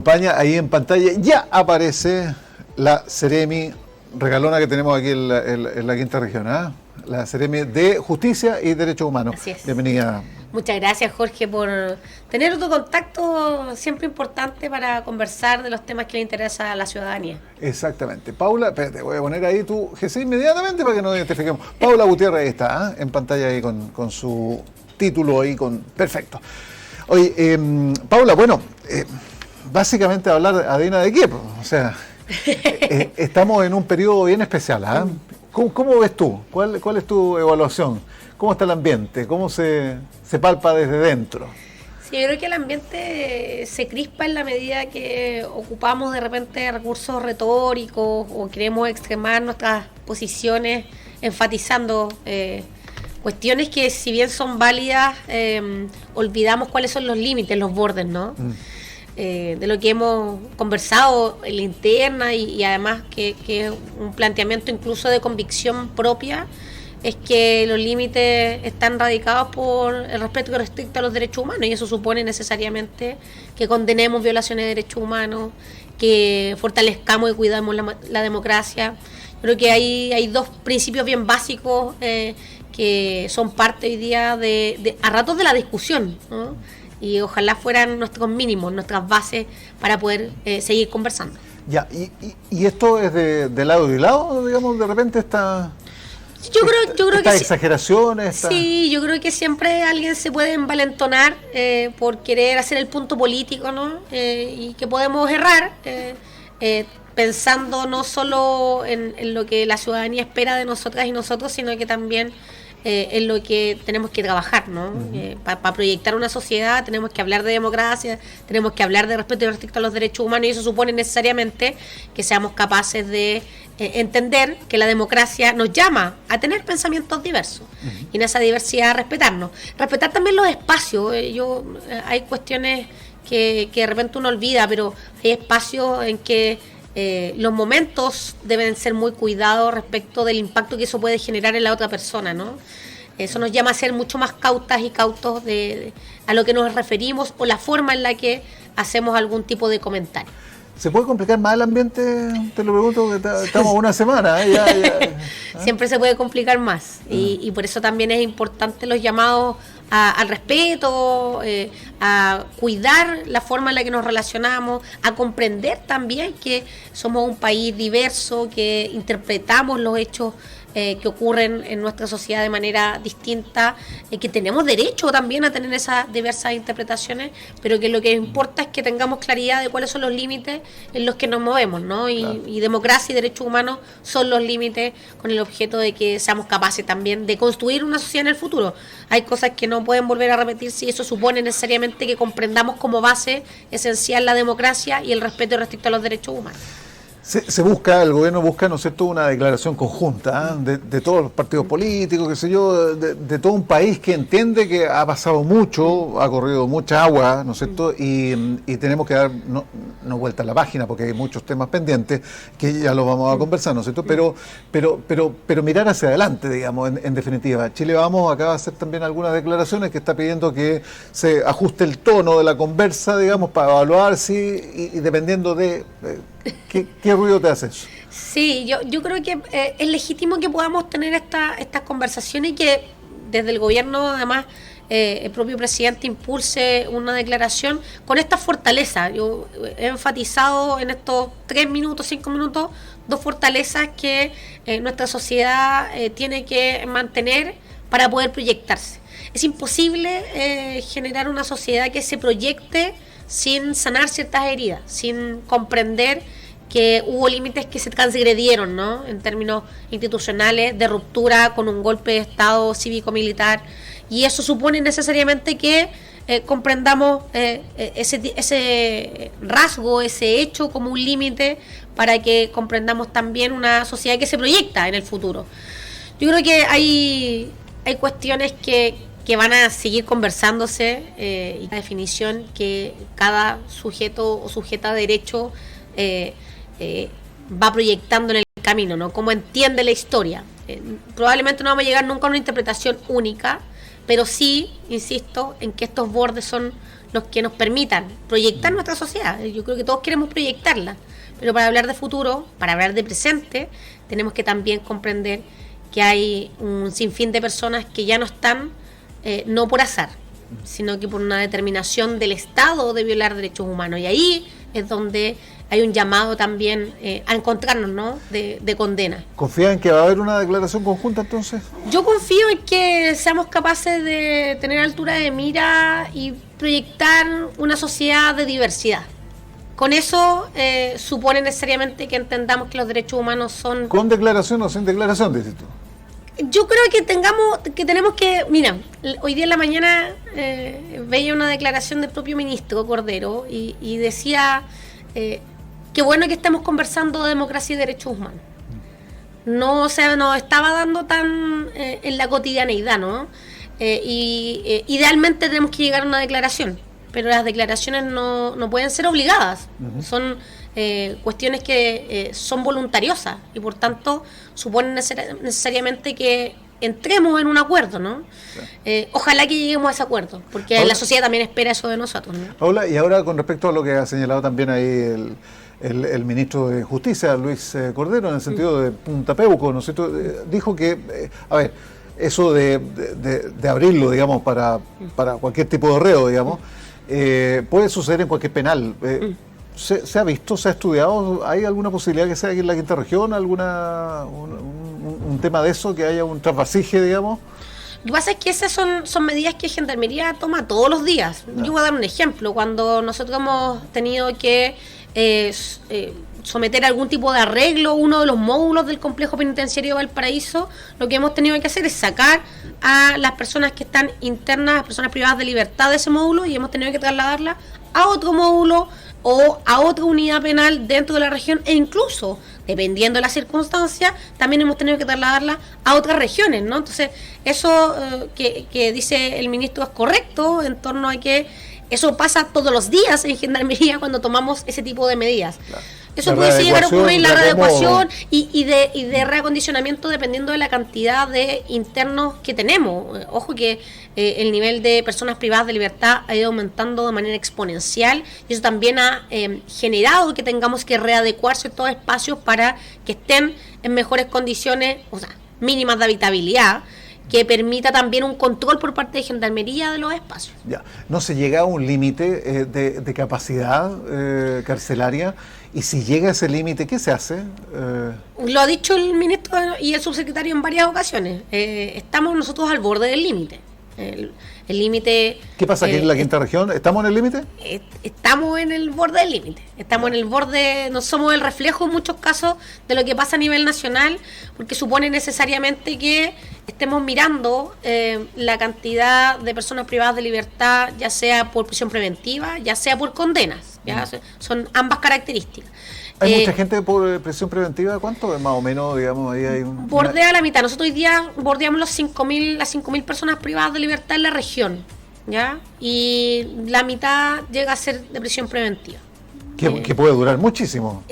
España, ahí en pantalla ya aparece la Seremi regalona que tenemos aquí en la quinta región, ¿eh? La Seremi de Justicia y Derechos Humanos. Así es. Bienvenida. Muchas gracias, Jorge, por tener otro contacto siempre importante para conversar de los temas que le interesa a la ciudadanía. Exactamente. Paula, espérate, voy a poner ahí tu GC inmediatamente para que nos identifiquemos. Paula Gutiérrez está, ¿eh? En pantalla ahí con su título ahí, perfecto. Oye, Paula, bueno, básicamente hablar, Adina, ¿de qué? O sea, estamos en un periodo bien especial, ¿ah? ¿Cómo ves tú? ¿Cuál es tu evaluación? ¿Cómo está el ambiente? ¿Cómo se palpa desde dentro? Sí, yo creo que el ambiente se crispa en la medida que ocupamos de repente recursos retóricos o queremos extremar nuestras posiciones enfatizando cuestiones que, si bien son válidas, olvidamos cuáles son los límites, los bordes, ¿no? De lo que hemos conversado en la interna y además que es un planteamiento incluso de convicción propia, es que los límites están radicados por el respeto restricto a los derechos humanos, y eso supone necesariamente que condenemos violaciones de derechos humanos, que fortalezcamos y cuidamos la democracia. Creo que hay dos principios bien básicos que son parte hoy día a ratos de la discusión, ¿no? Y ojalá fueran nuestros mínimos, nuestras bases para poder seguir conversando. Ya, y esto es de lado y lado, digamos, de repente está... Yo creo que exageraciones. Sí, yo creo que siempre alguien se puede envalentonar por querer hacer el punto político, ¿no? Y que podemos errar pensando no solo en lo que la ciudadanía espera de nosotras y nosotros, sino que también en lo que tenemos que trabajar, ¿no? Uh-huh. Para proyectar una sociedad tenemos que hablar de democracia, tenemos que hablar de respeto y respecto a los derechos humanos, y eso supone necesariamente que seamos capaces de entender que la democracia nos llama a tener pensamientos diversos. Uh-huh. Y en esa diversidad respetarnos. Respetar también los espacios. Hay cuestiones que de repente uno olvida, pero hay espacios en que los momentos deben ser muy cuidados respecto del impacto que eso puede generar en la otra persona, ¿no? Eso nos llama a ser mucho más cautas y cautos a lo que nos referimos o la forma en la que hacemos algún tipo de comentario. ¿Se puede complicar más el ambiente? Te lo pregunto, porque estamos una semana. Ya. Siempre se puede complicar más. Y por eso también es importante los llamados al respeto, a cuidar la forma en la que nos relacionamos, a comprender también que somos un país diverso, que interpretamos los hechos que ocurren en nuestra sociedad de manera distinta, que tenemos derecho también a tener esas diversas interpretaciones, pero que lo que importa es que tengamos claridad de cuáles son los límites en los que nos movemos, ¿no? Y democracia y derechos humanos son los límites, con el objeto de que seamos capaces también de construir una sociedad en el futuro. Hay cosas que no pueden volver a repetirse, y eso supone necesariamente que comprendamos como base esencial la democracia y el respeto y respecto a los derechos humanos. El gobierno busca, ¿no es cierto?, una declaración conjunta, ¿eh? de todos los partidos políticos, qué sé yo, de todo un país que entiende que ha pasado mucho, ha corrido mucha agua, ¿no es cierto?, y tenemos que dar no vuelta a la página porque hay muchos temas pendientes que ya los vamos a conversar, ¿no es cierto?, pero mirar hacia adelante, digamos, en definitiva. Chile Vamos acaba de hacer también algunas declaraciones que está pidiendo que se ajuste el tono de la conversa, digamos, para evaluar y dependiendo de... ¿Qué ruido te hace eso? Sí, yo creo que es legítimo que podamos tener estas conversaciones y que desde el gobierno, además, el propio presidente impulse una declaración con esta fortaleza. Yo he enfatizado en estos 5 minutos, dos fortalezas que nuestra sociedad tiene que mantener para poder proyectarse. Es imposible generar una sociedad que se proyecte sin sanar ciertas heridas, sin comprender que hubo límites que se transgredieron, ¿no?, en términos institucionales, de ruptura con un golpe de Estado cívico-militar, y eso supone necesariamente que comprendamos ese rasgo, ese hecho como un límite, para que comprendamos también una sociedad que se proyecta en el futuro. Yo creo que hay cuestiones que van a seguir conversándose, y la definición que cada sujeto o sujeta de derecho va proyectando en el camino, ¿no? Cómo entiende la historia. Probablemente no vamos a llegar nunca a una interpretación única, pero sí, insisto, en que estos bordes son los que nos permitan proyectar nuestra sociedad. Yo creo que todos queremos proyectarla, pero para hablar de futuro, para hablar de presente, tenemos que también comprender que hay un sinfín de personas que ya no están, no por azar, sino que por una determinación del Estado de violar derechos humanos. Y ahí es donde hay un llamado también a encontrarnos, ¿no?, de condena. ¿Confía en que va a haber una declaración conjunta entonces? Yo confío en que seamos capaces de tener altura de mira y proyectar una sociedad de diversidad. Con eso supone necesariamente que entendamos que los derechos humanos son... ¿Con declaración o sin declaración, dices tú? Yo creo que tenemos que... Mira, hoy día en la mañana veía una declaración del propio ministro Cordero y decía... qué bueno que estemos conversando de democracia y derechos humanos. No, o sea, nos estaba dando tan en la cotidianeidad, ¿no? Idealmente tenemos que llegar a una declaración, pero las declaraciones no pueden ser obligadas. Son cuestiones que son voluntariosas y por tanto suponen necesariamente que entremos en un acuerdo, ¿no? Sí. Ojalá que lleguemos a ese acuerdo, porque Paula, la sociedad también espera eso de nosotros, ¿no? Paula, y ahora con respecto a lo que ha señalado también ahí el ministro de Justicia, Luis Cordero, en el sentido de Punta Peuco, ¿no es cierto? Dijo que, a ver, eso de abrirlo, digamos, para cualquier tipo de reo, digamos, puede suceder en cualquier penal. ¿Se ha visto, se ha estudiado? ¿Hay alguna posibilidad que sea aquí en la Quinta Región? ¿Un tema de eso, que haya un trasvasije, digamos? Lo que pasa es que esas son medidas que Gendarmería toma todos los días. No. Yo voy a dar un ejemplo. Cuando nosotros hemos tenido que someter algún tipo de arreglo uno de los módulos del complejo penitenciario de Valparaíso, lo que hemos tenido que hacer es sacar a las personas que están internas, las personas privadas de libertad de ese módulo, y hemos tenido que trasladarlas a otro módulo o a otra unidad penal dentro de la región, e incluso, dependiendo de las circunstancias, también hemos tenido que trasladarla a otras regiones, ¿no? Entonces, eso que dice el ministro es correcto, en torno a que eso pasa todos los días en Gendarmería cuando tomamos ese tipo de medidas. Claro. Eso puede llegar a ocurrir, la readecuación y de reacondicionamiento dependiendo de la cantidad de internos que tenemos. Ojo que el nivel de personas privadas de libertad ha ido aumentando de manera exponencial, y eso también ha generado que tengamos que readecuar ciertos espacios para que estén en mejores condiciones, o sea, mínimas de habitabilidad, que permita también un control por parte de Gendarmería de los espacios. Ya, no se llega a un límite de capacidad carcelaria, y si llega a ese límite, ¿qué se hace? Lo ha dicho el ministro y el subsecretario en varias ocasiones. Estamos nosotros al borde del límite. El límite... ¿Qué pasa aquí en la Quinta Región? ¿Estamos en el límite? Estamos en el borde del límite. Estamos en el borde, no somos el reflejo en muchos casos de lo que pasa a nivel nacional, porque supone necesariamente que estemos mirando la cantidad de personas privadas de libertad, ya sea por prisión preventiva, ya sea por condenas. ¿Ya? Son ambas características. ¿Hay mucha gente por prisión preventiva? ¿Cuánto más o menos, digamos, ahí hay un... Bordea la mitad. Nosotros hoy día bordeamos las 5.000 personas privadas de libertad en la región, ¿ya? Y la mitad llega a ser de prisión preventiva. Que puede durar muchísimo.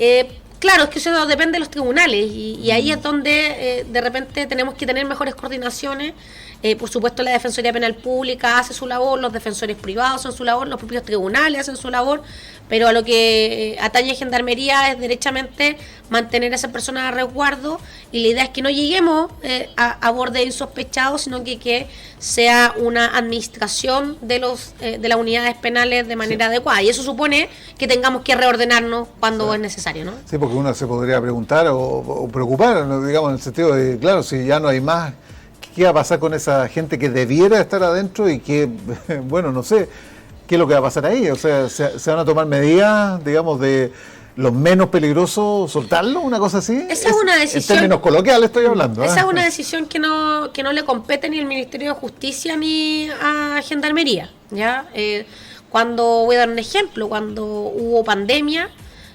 Claro, es que eso depende de los tribunales, y ahí es donde de repente tenemos que tener mejores coordinaciones. Por supuesto, la Defensoría Penal Pública hace su labor, los defensores privados hacen su labor, los propios tribunales hacen su labor, pero a lo que atañe Gendarmería es derechamente mantener a esas personas a resguardo, y la idea es que no lleguemos a borde insospechados, sino que sea una administración de las unidades penales de manera adecuada, y eso supone que tengamos que reordenarnos cuando es necesario, ¿no? Sí, porque uno se podría preguntar o preocupar, digamos, en el sentido de, claro, si ya no hay más, ¿qué va a pasar con esa gente que debiera estar adentro y que, bueno, no sé, qué es lo que va a pasar ahí? O sea, ¿se van a tomar medidas, digamos, de los menos peligrosos, soltarlo, una cosa así? Esa es una decisión... En términos coloquiales estoy hablando. Esa es una decisión que no le compete ni al Ministerio de Justicia ni a Gendarmería, ¿ya? Voy a dar un ejemplo, cuando hubo pandemia,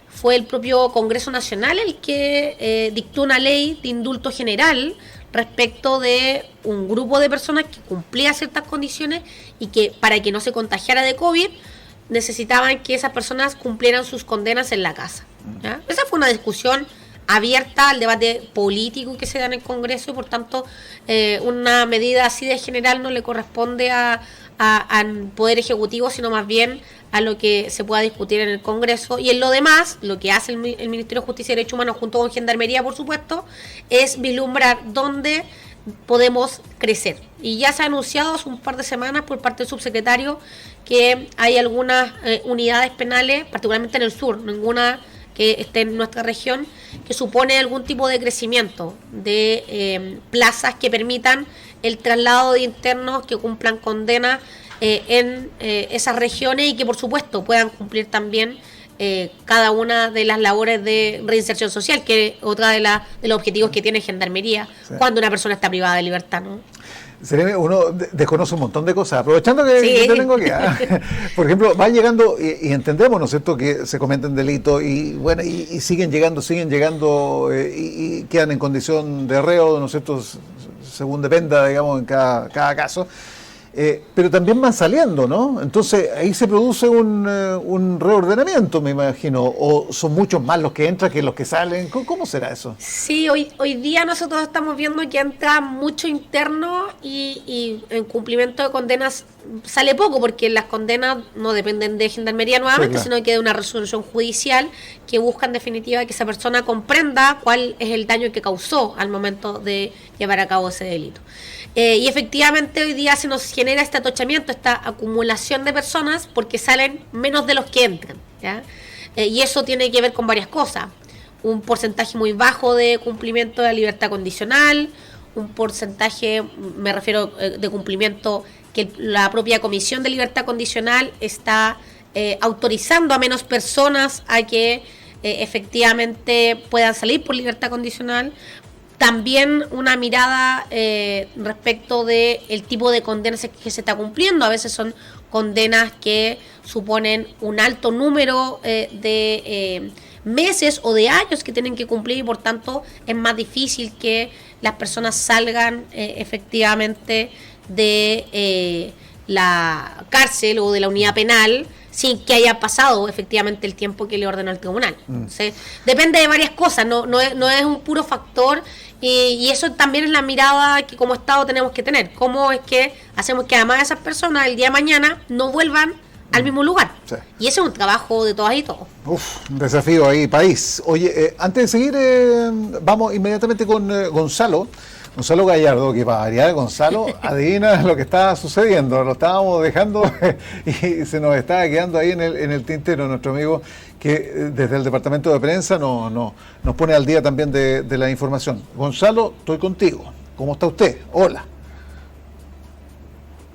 fue el propio Congreso Nacional el que dictó una ley de indulto general respecto de un grupo de personas que cumplía ciertas condiciones y que, para que no se contagiara de COVID, necesitaban que esas personas cumplieran sus condenas en la casa, ¿ya? Esa fue una discusión abierta al debate político que se da en el Congreso, y por tanto una medida así de general no le corresponde a al Poder Ejecutivo, sino más bien a lo que se pueda discutir en el Congreso. Y en lo demás, lo que hace el Ministerio de Justicia y Derechos Humanos junto con Gendarmería, por supuesto, es vislumbrar dónde podemos crecer. Y ya se ha anunciado hace un par de semanas por parte del subsecretario que hay algunas unidades penales, particularmente en el sur, ninguna que esté en nuestra región, que supone algún tipo de crecimiento de plazas que permitan el traslado de internos que cumplan condena en esas regiones y que por supuesto puedan cumplir también cada una de las labores de reinserción social, que es otra de los objetivos que tiene Gendarmería, sí, cuando una persona está privada de libertad, ¿no? Uno desconoce un montón de cosas, aprovechando que, sí, que te tengo aquí. Por ejemplo, va llegando, y entendemos, ¿no es cierto?, que se cometen delitos y bueno, y siguen llegando y quedan en condición de reo, ¿no es cierto?, según dependa, digamos, en cada caso. Pero también van saliendo, ¿no? Entonces ahí se produce un reordenamiento, me imagino, o son muchos más los que entran que los que salen. ¿Cómo será eso? Sí, hoy día nosotros estamos viendo que entra mucho interno y en cumplimiento de condenas sale poco, porque las condenas no dependen de Gendarmería nuevamente, sí, claro, sino que de una resolución judicial que busca en definitiva que esa persona comprenda cuál es el daño que causó al momento de llevar a cabo ese delito. Y efectivamente hoy día se nos genera este atochamiento, esta acumulación de personas porque salen menos de los que entran, ¿ya? Y eso tiene que ver con varias cosas. Un porcentaje muy bajo de cumplimiento de la libertad condicional, un porcentaje, me refiero, de cumplimiento que la propia Comisión de Libertad Condicional está autorizando a menos personas a que efectivamente puedan salir por libertad condicional. También una mirada respecto de el tipo de condenas que se está cumpliendo. A veces son condenas que suponen un alto número de meses o de años que tienen que cumplir y por tanto es más difícil que las personas salgan efectivamente de la cárcel o de la unidad penal sin que haya pasado efectivamente el tiempo que le ordenó el tribunal. Entonces, depende de varias cosas, no es un puro factor, y eso también es la mirada que como Estado tenemos que tener. ¿Cómo es que hacemos que además esas personas el día de mañana no vuelvan al mismo lugar? Sí. Y ese es un trabajo de todas y todos. Un desafío ahí, país. Oye, antes de seguir, vamos inmediatamente con Gonzalo Gallardo, que para variar, Gonzalo, adivina lo que está sucediendo. Lo estábamos dejando y se nos estaba quedando ahí en el tintero nuestro amigo, que desde el departamento de prensa nos pone al día también de la información. Gonzalo, estoy contigo. ¿Cómo está usted? Hola.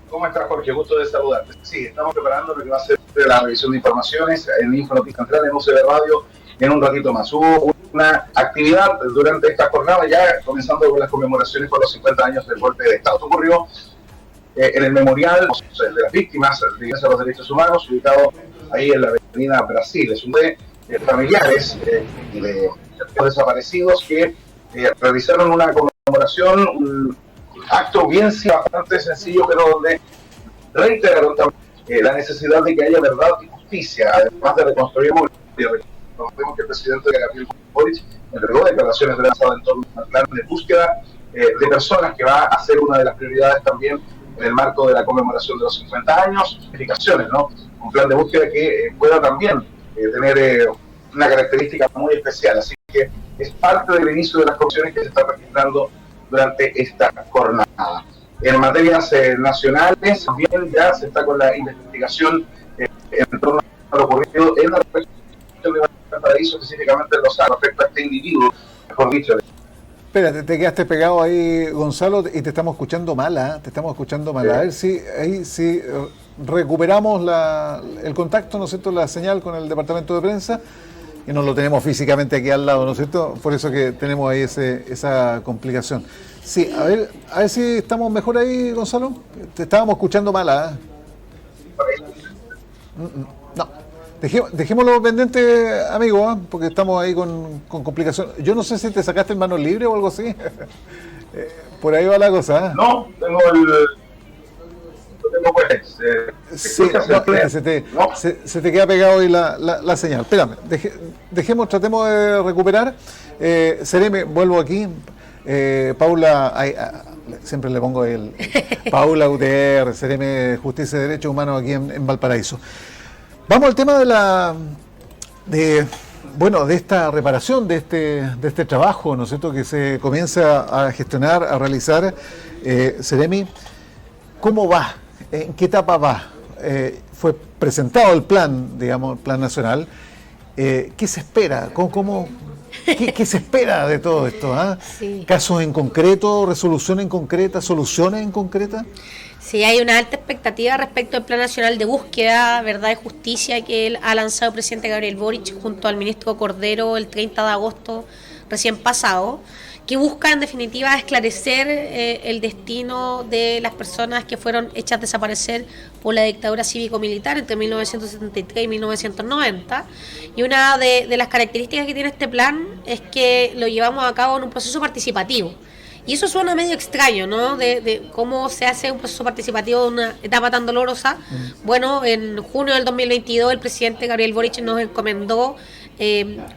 ¿Cómo estás, Jorge? Gusto de saludarte. Sí, estamos preparando lo que va a ser la revisión de informaciones en Infonoticia Central, en UCB Radio, en un ratito más. Hubo una actividad durante esta jornada, ya comenzando con las conmemoraciones por los 50 años del golpe de Estado. Esto ocurrió en el memorial de las víctimas de los derechos humanos, ubicado ahí en la avenida Brasil. Es un de familiares de desaparecidos que realizaron una conmemoración, un acto bien bastante sencillo, pero donde reiteraron también la necesidad de que haya verdad y justicia, además de reconstruir Recordemos que el presidente Gabriel Boric entregó declaraciones de lanzado en torno al plan de búsqueda de personas, que va a ser una de las prioridades también en el marco de la conmemoración de los 50 años, explicaciones, ¿no? Un plan de búsqueda que pueda también tener una característica muy especial. Así que es parte del inicio de las comisiones que se están registrando durante esta jornada. En materias nacionales, también ya se está con la investigación en torno a lo ocurrido en la región de Valparaíso, específicamente en los respecto a este individuo, mejor dicho. Espérate, te quedaste pegado ahí, Gonzalo, y te estamos escuchando mal, ¿eh? Te estamos escuchando mal. Sí. A ver si recuperamos el contacto, ¿no es cierto?, la señal con el departamento de prensa, y no lo tenemos físicamente aquí al lado, ¿no es cierto? Por eso que tenemos ahí esa complicación. Sí, a ver si estamos mejor ahí, Gonzalo. Te estábamos escuchando mal, ¿eh? No. Dejémoslo pendiente, amigo, ¿eh? Porque estamos ahí con complicación. Yo no sé si te sacaste el mano libre o algo así. Por ahí va la cosa, ¿eh? No, tengo pues. Sí, se te queda pegado ahí la señal. Espérame, tratemos de recuperar. Sereme, vuelvo aquí. Paula siempre le pongo el Paula Gutiérrez, CRM de Justicia y Derechos Humanos aquí en Valparaíso. Vamos al tema de esta reparación, de este trabajo, ¿no es cierto?, que se comienza a gestionar, a realizar. Seremi, ¿cómo va? ¿En qué etapa va? Fue presentado el plan, digamos, el plan nacional. ¿Qué se espera? ¿Qué se espera de todo esto? Sí. ¿Casos en concreto, resoluciones en concreta, soluciones en concreta? Sí, hay una alta expectativa respecto al Plan Nacional de Búsqueda, Verdad y Justicia que él ha lanzado el presidente Gabriel Boric junto al ministro Cordero el 30 de agosto recién pasado, que busca en definitiva esclarecer el destino de las personas que fueron hechas desaparecer por la dictadura cívico-militar entre 1973 y 1990. Y una de las características que tiene este plan es que lo llevamos a cabo en un proceso participativo. Y eso suena medio extraño, ¿no? De cómo se hace un proceso participativo de una etapa tan dolorosa. Bueno, en junio del 2022 el presidente Gabriel Boric nos encomendó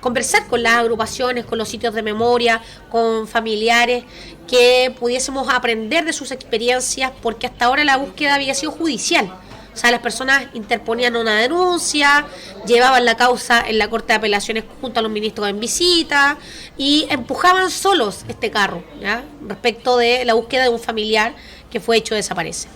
conversar con las agrupaciones, con los sitios de memoria, con familiares, que pudiésemos aprender de sus experiencias, porque hasta ahora la búsqueda había sido judicial. O sea, las personas interponían una denuncia, llevaban la causa en la Corte de Apelaciones junto a los ministros en visita y empujaban solos este carro, ¿ya?, respecto de la búsqueda de un familiar que fue hecho desaparecer.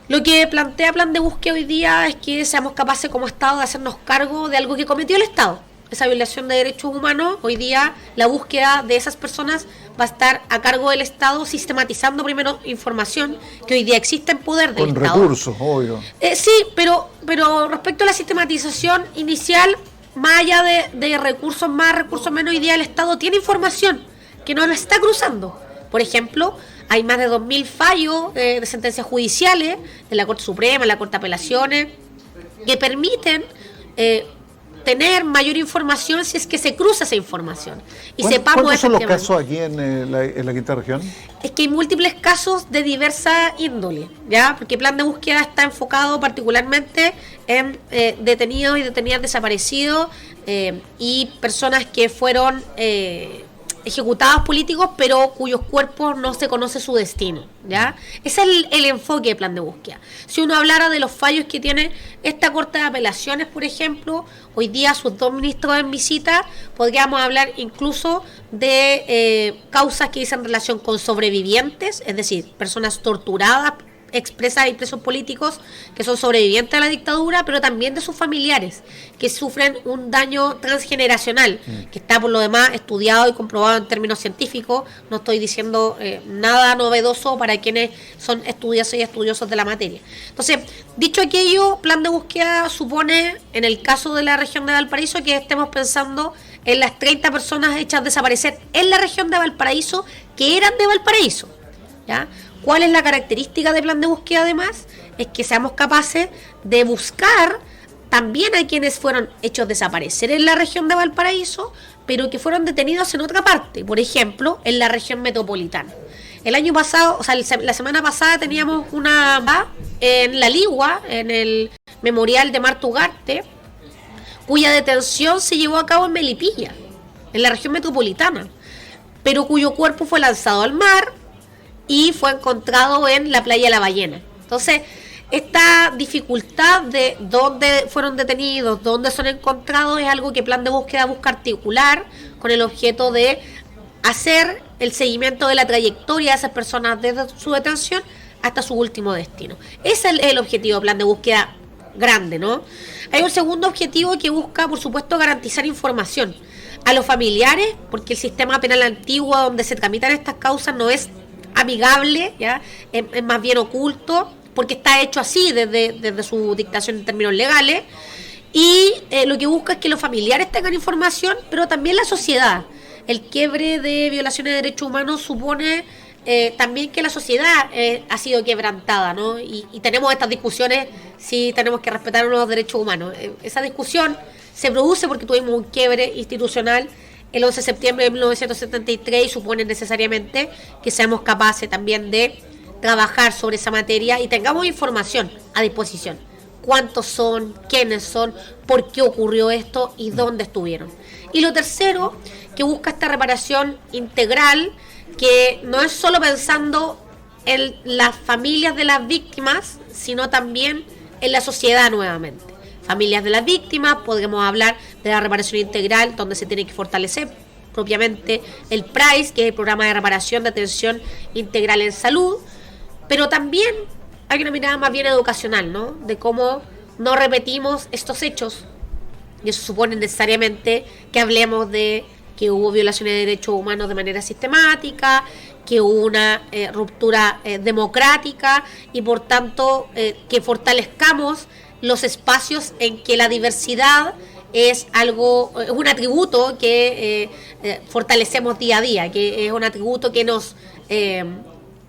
Lo que plantea Plan de Búsqueda hoy día es que seamos capaces como Estado de hacernos cargo de algo que cometió el Estado, esa violación de derechos humanos. Hoy día la búsqueda de esas personas va a estar a cargo del Estado, sistematizando primero información que hoy día existe en poder del Estado. Con recursos, obvio. Sí, pero respecto a la sistematización inicial, más allá de recursos más, recursos menos, hoy día el Estado tiene información que no la está cruzando. Por ejemplo, hay más de 2.000 fallos de sentencias judiciales de la Corte Suprema, de la Corte de Apelaciones, que permiten tener mayor información si es que se cruza esa información. Y ¿Cuántos son los casos aquí en la quinta región? Es que hay múltiples casos de diversa índole, ¿ya? Porque el Plan de Búsqueda está enfocado particularmente en detenidos y detenidas desaparecidos y personas que fueron ejecutados políticos, pero cuyos cuerpos no se conoce su destino, ¿ya? Ese es el enfoque de Plan de Búsqueda. Si uno hablara de los fallos que tiene esta Corte de Apelaciones, por ejemplo, hoy día sus 2 ministros en visita, podríamos hablar incluso de causas que dicen relación con sobrevivientes, es decir, personas torturadas, expresas y presos políticos que son sobrevivientes de la dictadura, pero también de sus familiares que sufren un daño transgeneracional, que está por lo demás estudiado y comprobado en términos científicos. No estoy diciendo nada novedoso para quienes son estudiosos y estudiosos de la materia. Entonces, dicho aquello, Plan de Búsqueda supone, en el caso de la región de Valparaíso, que estemos pensando en las 30 personas hechas desaparecer en la región de Valparaíso que eran de Valparaíso, ¿ya? ¿Cuál es la característica de Plan de Búsqueda además? Es que seamos capaces de buscar también a quienes fueron hechos desaparecer en la región de Valparaíso, pero que fueron detenidos en otra parte, por ejemplo, en la región metropolitana. El año pasado, o sea, la semana pasada teníamos una en La Ligua, en el memorial de Marta Ugarte, cuya detención se llevó a cabo en Melipilla, en la región metropolitana, pero cuyo cuerpo fue lanzado al mar y fue encontrado en la playa La Ballena. Entonces, esta dificultad de dónde fueron detenidos, dónde son encontrados, es algo que Plan de Búsqueda busca articular con el objeto de hacer el seguimiento de la trayectoria de esas personas desde su detención hasta su último destino. Ese es el objetivo de Plan de Búsqueda grande, ¿no? Hay un segundo objetivo que busca, por supuesto, garantizar información a los familiares, porque el sistema penal antiguo donde se tramitan estas causas no es amigable, ¿ya? Es más bien oculto, porque está hecho así desde su dictación en términos legales, y lo que busca es que los familiares tengan información, pero también la sociedad. El quiebre de violaciones de derechos humanos supone también que la sociedad ha sido quebrantada, ¿no? Y tenemos estas discusiones si tenemos que respetar los derechos humanos. Esa discusión se produce porque tuvimos un quiebre institucional el 11 de septiembre de 1973 y supone necesariamente que seamos capaces también de trabajar sobre esa materia y tengamos información a disposición. ¿Cuántos son? ¿Quiénes son? ¿Por qué ocurrió esto? ¿Y dónde estuvieron? Y lo tercero, que busca esta reparación integral, que no es solo pensando en las familias de las víctimas, sino también en la sociedad nuevamente. Familias de las víctimas, podríamos hablar de la reparación integral, donde se tiene que fortalecer propiamente el PRAIS, que es el programa de reparación de atención integral en salud, pero también hay una mirada más bien educacional, ¿no? De cómo no repetimos estos hechos, y eso supone necesariamente que hablemos de que hubo violaciones de derechos humanos de manera sistemática, que hubo una ruptura democrática y por tanto que fortalezcamos los espacios en que la diversidad es un atributo que fortalecemos día a día, que es un atributo que nos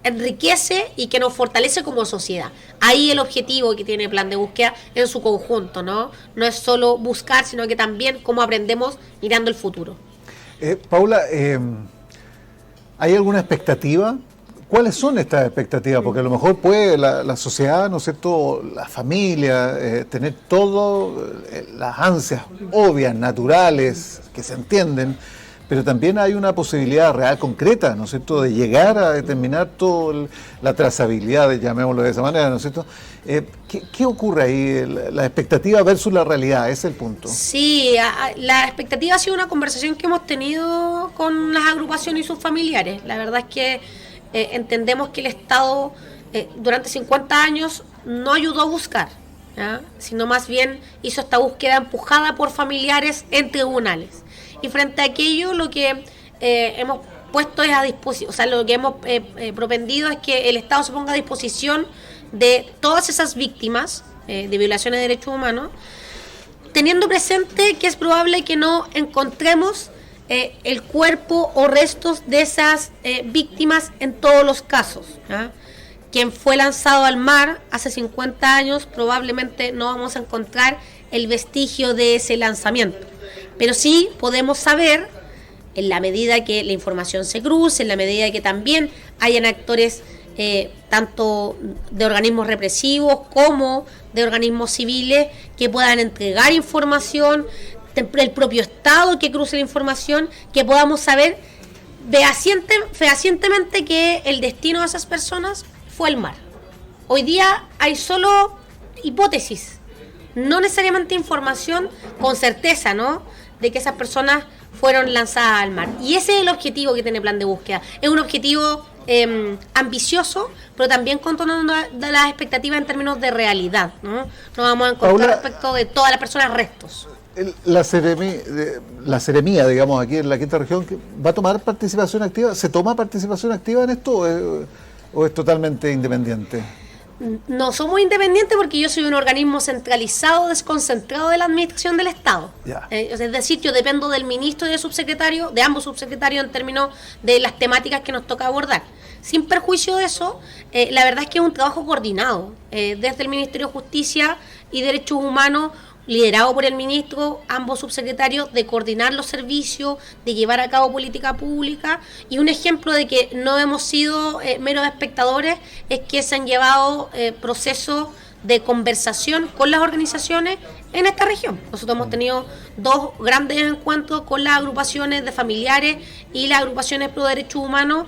enriquece y que nos fortalece como sociedad. Ahí el objetivo que tiene el plan de búsqueda en su conjunto, ¿no? No es solo buscar, sino que también cómo aprendemos mirando el futuro. Paula, ¿hay alguna expectativa? ¿Cuáles son estas expectativas? Porque a lo mejor puede la sociedad, ¿no es cierto?, la familia, tener todas las ansias obvias, naturales, que se entienden, pero también hay una posibilidad real, concreta, ¿no es cierto?, de llegar a determinar toda la trazabilidad, llamémoslo de esa manera, ¿no es cierto? ¿Qué ocurre ahí? La expectativa versus la realidad, ese es el punto. Sí, la expectativa ha sido una conversación que hemos tenido con las agrupaciones y sus familiares. La verdad es que entendemos que el Estado durante 50 años no ayudó a buscar, ¿ya? Sino más bien hizo esta búsqueda empujada por familiares en tribunales. Y frente a aquello lo que hemos puesto es a disposición, o sea, lo que hemos propendido es que el Estado se ponga a disposición de todas esas víctimas de violaciones de derechos humanos, teniendo presente que es probable que no encontremos el cuerpo o restos de esas víctimas en todos los casos, ¿ya? Quien fue lanzado al mar hace 50 años, probablemente no vamos a encontrar el vestigio de ese lanzamiento. Pero sí podemos saber, en la medida que la información se cruce, en la medida que también hayan actores tanto de organismos represivos como de organismos civiles que puedan entregar información, el propio Estado que cruce la información, que podamos saber fehacientemente que el destino de esas personas fue el mar. Hoy día hay solo hipótesis, no necesariamente información con certeza, ¿no?, de que esas personas fueron lanzadas al mar. Y ese es el objetivo que tiene el plan de búsqueda. Es un objetivo ambicioso, pero también con de las expectativas en términos de realidad, ¿no? No vamos a encontrar Paula, respecto de todas las personas restos. La Seremía, digamos, aquí en la quinta región, ¿va a tomar participación activa? ¿Se toma participación activa en esto o es totalmente independiente? No somos independientes porque yo soy un organismo centralizado, desconcentrado de la administración del Estado. Es decir, yo dependo del ministro y del subsecretario, de ambos subsecretarios en términos de las temáticas que nos toca abordar. Sin perjuicio de eso, la verdad es que es un trabajo coordinado desde el Ministerio de Justicia y Derechos Humanos, liderado por el ministro, ambos subsecretarios, de coordinar los servicios, de llevar a cabo política pública. Y un ejemplo de que no hemos sido meros espectadores es que se han llevado procesos de conversación con las organizaciones en esta región. Nosotros hemos tenido 2 grandes encuentros con las agrupaciones de familiares y las agrupaciones pro derechos humanos,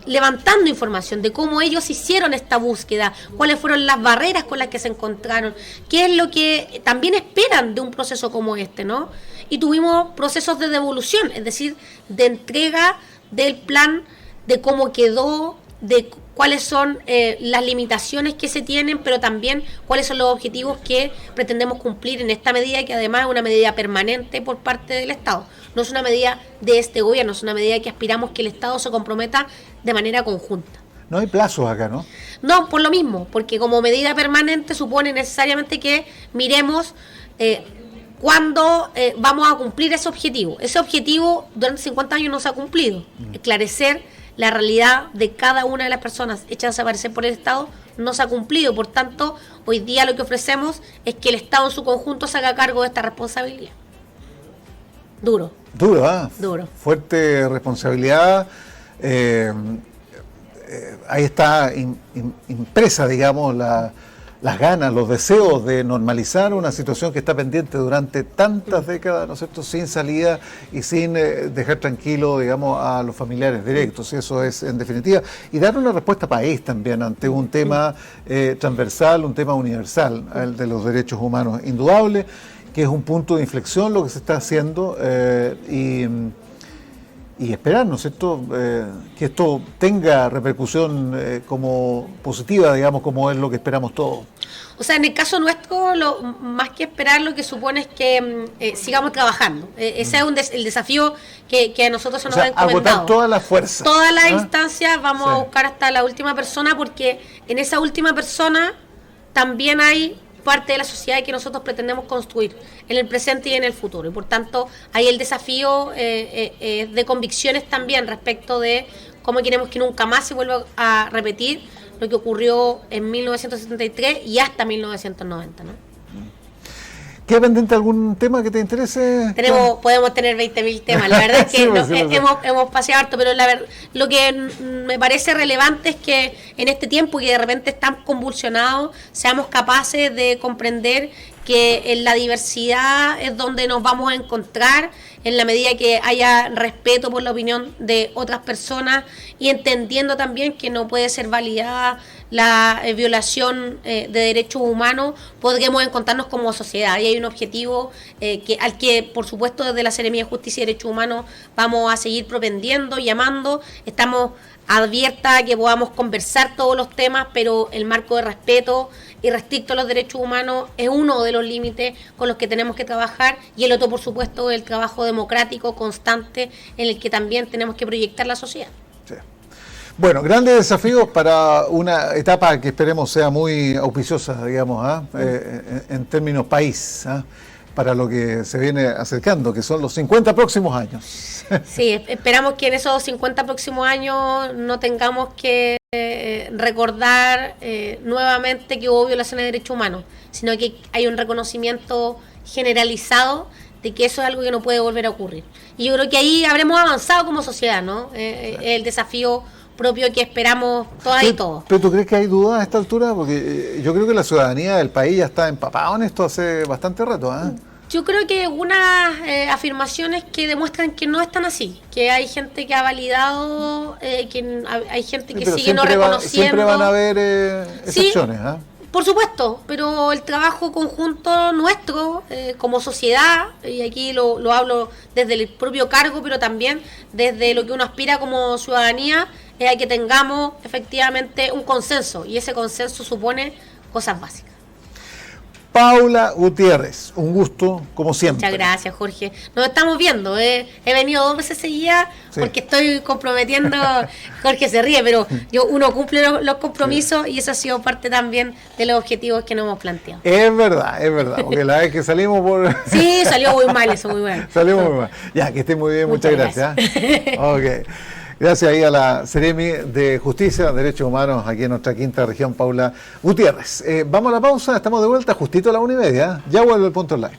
levantando información de cómo ellos hicieron esta búsqueda, cuáles fueron las barreras con las que se encontraron, qué es lo que también esperan de un proceso como este, ¿no? Y tuvimos procesos de devolución, es decir, de entrega del plan, de cómo quedó, de cuáles son las limitaciones que se tienen, pero también cuáles son los objetivos que pretendemos cumplir en esta medida, que además es una medida permanente por parte del Estado. No es una medida de este gobierno, es una medida que aspiramos que el Estado se comprometa de manera conjunta. No hay plazos acá, ¿no? No, por lo mismo, porque como medida permanente supone necesariamente que miremos cuándo vamos a cumplir ese objetivo. Ese objetivo durante 50 años no se ha cumplido. Esclarecer la realidad de cada una de las personas hechas desaparecer por el Estado no se ha cumplido. Por tanto, hoy día lo que ofrecemos es que el Estado en su conjunto se haga cargo de esta responsabilidad. Duro. Duro, ¿ah? Duro. Fuerte responsabilidad. Ahí está impresa, digamos, las ganas, los deseos de normalizar una situación que está pendiente durante tantas décadas, ¿no es cierto?, sin salida y sin dejar tranquilo, digamos, a los familiares directos. Y eso es, en definitiva, y dar una respuesta país también ante un tema transversal, un tema universal, el de los derechos humanos. Indudable que es un punto de inflexión lo que se está haciendo y esperar, ¿no es cierto?, que esto tenga repercusión como positiva, digamos, como es lo que esperamos todos. O sea, en el caso nuestro, más que esperar, lo que supone es que sigamos trabajando. Ese es el desafío que a nosotros se nos ha encomendado. Agotar todas las fuerzas. Todas las instancias, vamos a buscar hasta la última persona, porque en esa última persona también hay parte de la sociedad que nosotros pretendemos construir en el presente y en el futuro, y por tanto hay el desafío de convicciones también respecto de cómo queremos que nunca más se vuelva a repetir lo que ocurrió en 1973 y hasta 1990, ¿no? ¿Queda pendiente algún tema que te interese? Podemos tener 20.000 temas, la verdad es que hemos paseado harto, pero lo que me parece relevante es que en este tiempo que de repente están convulsionados, seamos capaces de comprender que en la diversidad es donde nos vamos a encontrar, en la medida que haya respeto por la opinión de otras personas y entendiendo también que no puede ser validada la violación de derechos humanos, podremos encontrarnos como sociedad. Y hay un objetivo al que, por supuesto, desde la Seremía de Justicia y Derechos Humanos vamos a seguir propendiendo, llamando. Estamos abiertas a que podamos conversar todos los temas, pero el marco de respeto y restricto a los derechos humanos es uno de los límites con los que tenemos que trabajar, y el otro, por supuesto, el trabajo democrático constante en el que también tenemos que proyectar la sociedad. Sí. Bueno, grandes desafíos para una etapa que esperemos sea muy auspiciosa, digamos, en términos país, para lo que se viene acercando, que son los 50 próximos años. Sí, esperamos que en esos 50 próximos años no tengamos que recordar nuevamente que hubo violaciones de derechos humanos, sino que hay un reconocimiento generalizado de que eso es algo que no puede volver a ocurrir. Y yo creo que ahí habremos avanzado como sociedad, ¿no? El desafío propio que esperamos todas y todos. ¿Pero tú crees que hay dudas a esta altura? Porque yo creo que la ciudadanía del país ya está empapada en esto hace bastante rato, ¿eh? Yo creo que algunas afirmaciones que demuestran que no están así, que hay gente que ha validado, que hay gente que sigue no reconociendo. Siempre van a haber excepciones, ¿ah? Sí, por supuesto, pero el trabajo conjunto nuestro como sociedad, y aquí lo hablo desde el propio cargo, pero también desde lo que uno aspira como ciudadanía, es a que tengamos efectivamente un consenso, y ese consenso supone cosas básicas. Paula Gutiérrez, un gusto, como siempre. Muchas gracias, Jorge. Nos estamos viendo. He venido 2 veces seguidas porque estoy comprometiendo. Jorge se ríe, pero uno cumple los compromisos, y eso ha sido parte también de los objetivos que nos hemos planteado. Es verdad, porque la vez que salimos por... Sí, salió muy mal eso, muy mal. Salimos muy mal. Ya, que esté muy bien, muchas gracias. Ok. Gracias ahí a la Seremi de Justicia, Derechos Humanos, aquí en nuestra quinta región, Paula Gutiérrez. Vamos a la pausa, estamos de vuelta justito a la 1:30. Ya vuelve el Punto Online.